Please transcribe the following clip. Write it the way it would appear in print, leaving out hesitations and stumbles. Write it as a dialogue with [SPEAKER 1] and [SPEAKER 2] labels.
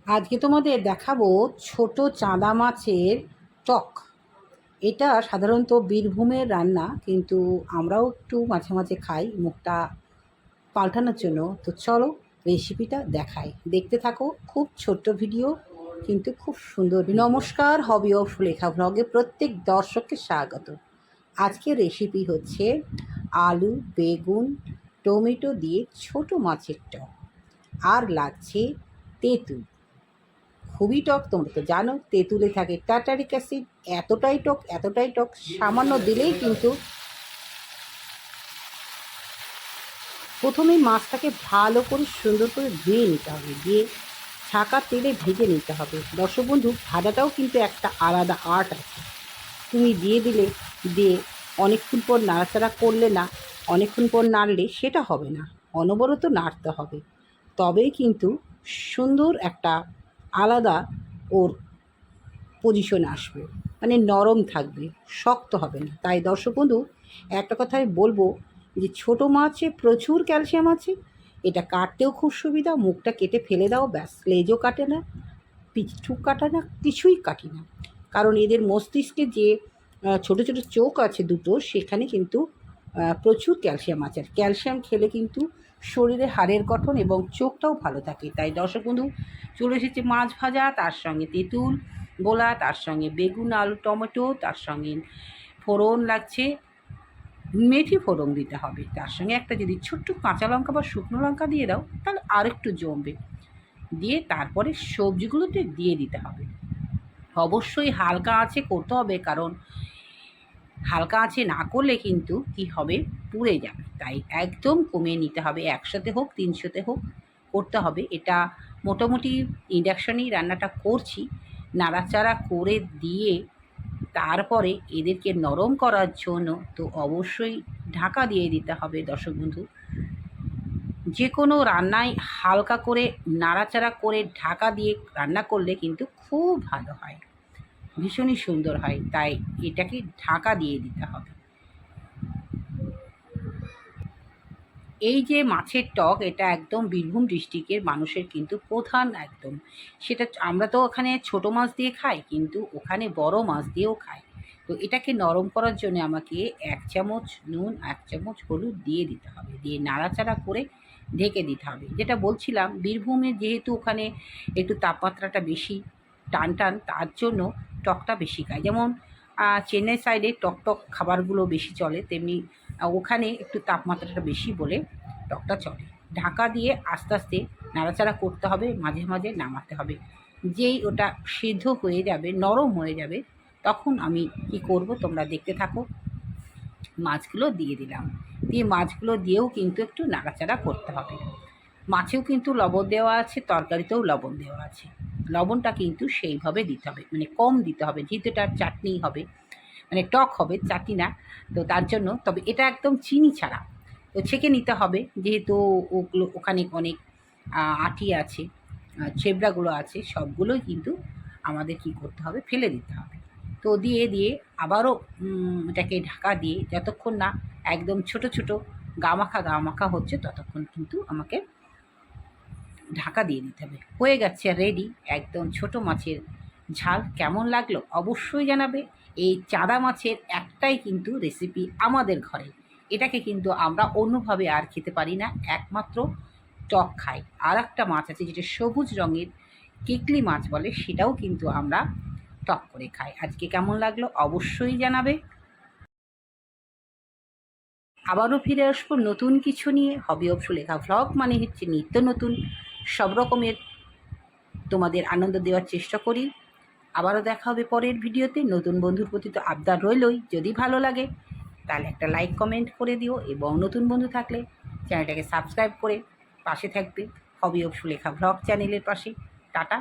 [SPEAKER 1] আজকে তোমাদের দেখাবো ছোট চাঁদা মাছের টক। এটা সাধারণত বীরভূমের রান্না, কিন্তু আমরাও একটু মাঝে মাঝে খাই মুখটা পাল্টানোর জন্য। তো চলো রেসিপিটা দেখাই, দেখতে থাকো। খুব ছোট্ট ভিডিও, কিন্তু খুব সুন্দর। নমস্কার, হবি অফ সুলেখা ব্লগে প্রত্যেক দর্শককে স্বাগত। আজকের রেসিপি হচ্ছে আলু, বেগুন, টমেটো দিয়ে ছোট মাছের টক। আর লাগছে তেঁতুল। খুবই টক, তোমরা তো জানো তেঁতুলে থাকে টার্টারিক অ্যাসিড। এতটাই টক সামান্য দিলেই কিন্তু। প্রথমেই মাছটাকে ভালো করে সুন্দর করে ধুয়ে নিতে হবে, দিয়ে ছাঁকা তেলে ভেজে নিতে হবে। দর্শক বন্ধু, ভাজাটাও কিন্তু একটা আলাদা আর্ট আছে। তুমি দিয়ে অনেকক্ষণ পর নাড়াচাড়া করলে না, অনেকক্ষণ পর নাড়লে সেটা হবে না, অনবরত নাড়তে হবে, তবেই কিন্তু সুন্দর একটা আলাদা ওর পজিশন আসবে, মানে নরম থাকবে, শক্ত হবে না। তাই দর্শক বন্ধু, একটা কথাই বলবো যে ছোটো মাছে প্রচুর ক্যালসিয়াম আছে। এটা কাটতেও খুব সুবিধা, মুখটা কেটে ফেলে দাও, ব্যাস। লেজও কাটে না, পিছু কাটে না, কিছুই কাটি না। কারণ এদের মস্তিষ্কে যে ছোটো ছোটো চোখ আছে দুটো, সেখানে কিন্তু প্রচুর ক্যালসিয়াম আছে। আর ক্যালসিয়াম খেলে কিন্তু শরীরে হাড়ের গঠন এবং চোখটাও ভালো থাকে। তাই দর্শক বন্ধু, চলে এসেছে মাছ ভাজা, তার সঙ্গে তেঁতুল গোলা, তার সঙ্গে বেগুন, আলু, টমেটো, তার সঙ্গে ফোড়ন লাগছে, মেথি ফোড়ন দিতে হবে। তার সঙ্গে একটা যদি ছোট্ট কাঁচা লঙ্কা বা শুকনো লঙ্কা দিয়ে দাও, তাহলে আরেকটু জমবে। দিয়ে তারপরে সবজিগুলোতে দিয়ে দিতে হবে। অবশ্যই হালকা আঁচে করতে হবে, কারণ হালকা আঁচে না করলে কিন্তু কি হবে, পুড়ে যাবে। তাই একদম কমিয়ে নিতে হবে। 100-তে হোক 300-তে হোক করতে হবে। এটা মোটামুটি ইন্ডাকশানেই রান্নাটা করছি। নাড়াচাড়া করে দিয়ে তারপরে এদেরকে নরম করার জন্য তো অবশ্যই ঢাকা দিয়ে দিতে হবে। দর্শক বন্ধু, যে কোনো রান্নায় হালকা করে নাড়াচাড়া করে ঢাকা দিয়ে রান্না করলে কিন্তু খুব ভালো হয়, ভীষণই সুন্দর হয়। তাই এটাকে ঢাকা দিয়ে দিতে হবে। এই যে মাছের টক, এটা একদম বীরভূম ডিস্ট্রিক্টের মানুষের কিন্তু প্রধান একদম। সেটা আমরা তো ওখানে ছোটো মাছ দিয়ে খাই, কিন্তু ওখানে বড় মাছ দিয়েও খাই। তো এটাকে নরম করার জন্য আমাকে 1 চামচ নুন, 1 চামচ হলুদ দিয়ে দিতে হবে, দিয়ে নাড়াচাড়া করে ঢেকে দিতে হবে। যেটা বলছিলাম, বীরভূমে যেহেতু ওখানে একটু তাপমাত্রাটা বেশি, টান তার জন্য টকটা বেশি খায়। যেমন চেন্নাই সাইডে টক খাবারগুলো বেশি চলে, তেমনি ওখানে একটু তাপমাত্রাটা বেশি বলে টকটা চলে। ঢাকা দিয়ে আস্তে আস্তে নাড়াচাড়া করতে হবে, মাঝে মাঝে নামাতে হবে। যেই ওটা সিদ্ধ হয়ে যাবে, নরম হয়ে যাবে, তখন আমি কি করব তোমরা দেখতে থাকো। মাছগুলো দিয়ে দিলাম, দিয়ে মাছগুলো দিয়েও কিন্তু একটু নাড়াচাড়া করতে হবে। মাছেও কিন্তু লবণ দেওয়া আছে, তরকারিতেও লবণ দেওয়া আছে। লবণটা কিন্তু সেইভাবে দিতে হবে, মানে কম দিতে হবে, যেহেতু এটা চাটনি হবে, মানে টক হবে, চাটনি না। তো তার জন্য, তবে এটা একদম চিনি ছাড়া। তো ছেঁকে নিতে হবে, যেহেতু ওগুলো ওখানে অনেক আটি আছে, ছেবড়াগুলো আছে, সবগুলোই কিন্তু আমাদের কি করতে হবে, ফেলে দিতে হবে। তো দিয়ে আবারও এটাকে ঢাকা দিয়ে যতক্ষণ না একদম ছোট ছোট গামাখা হচ্ছে, ততক্ষণ কিন্তু আমাকে ঢাকা দিয়ে দিতে হবে। হয়ে গেছে রেডি একদম ছোট মাছের ঝাল। কেমন লাগলো অবশ্যই জানাবে। এই চাঁদা মাছের একটাই কিন্তু রেসিপি আমাদের ঘরে, এটাকে কিন্তু আমরা অন্যভাবে আর খেতে পারি না, একমাত্র টক খাই। আর একটা মাছ আছে যেটা সবুজ রঙের কিকলি মাছ বলে, সেটাও কিন্তু আমরা টক করে খাই। আজকে কেমন লাগলো অবশ্যই জানাবে। আবারও ফিরে আসবো নতুন কিছু নিয়ে। হবি অফ সুলেখা ভ্লগ মানে হচ্ছে নিত্য নতুন সব রকমের তোমাদের আনন্দ দেওয়ার চেষ্টা করি। আবারও দেখা হবে পরের ভিডিওতে। নতুন বন্ধুর প্রতি তো আবদার রইলই, যদি ভালো লাগে তাহলে একটা লাইক কমেন্ট করে দিও, এবং নতুন বন্ধু থাকলে চ্যানেলটাকে সাবস্ক্রাইব করে পাশে থাকবে হবি অফ সুলেখা ভ্লগ চ্যানেলের পাশে। টাটা।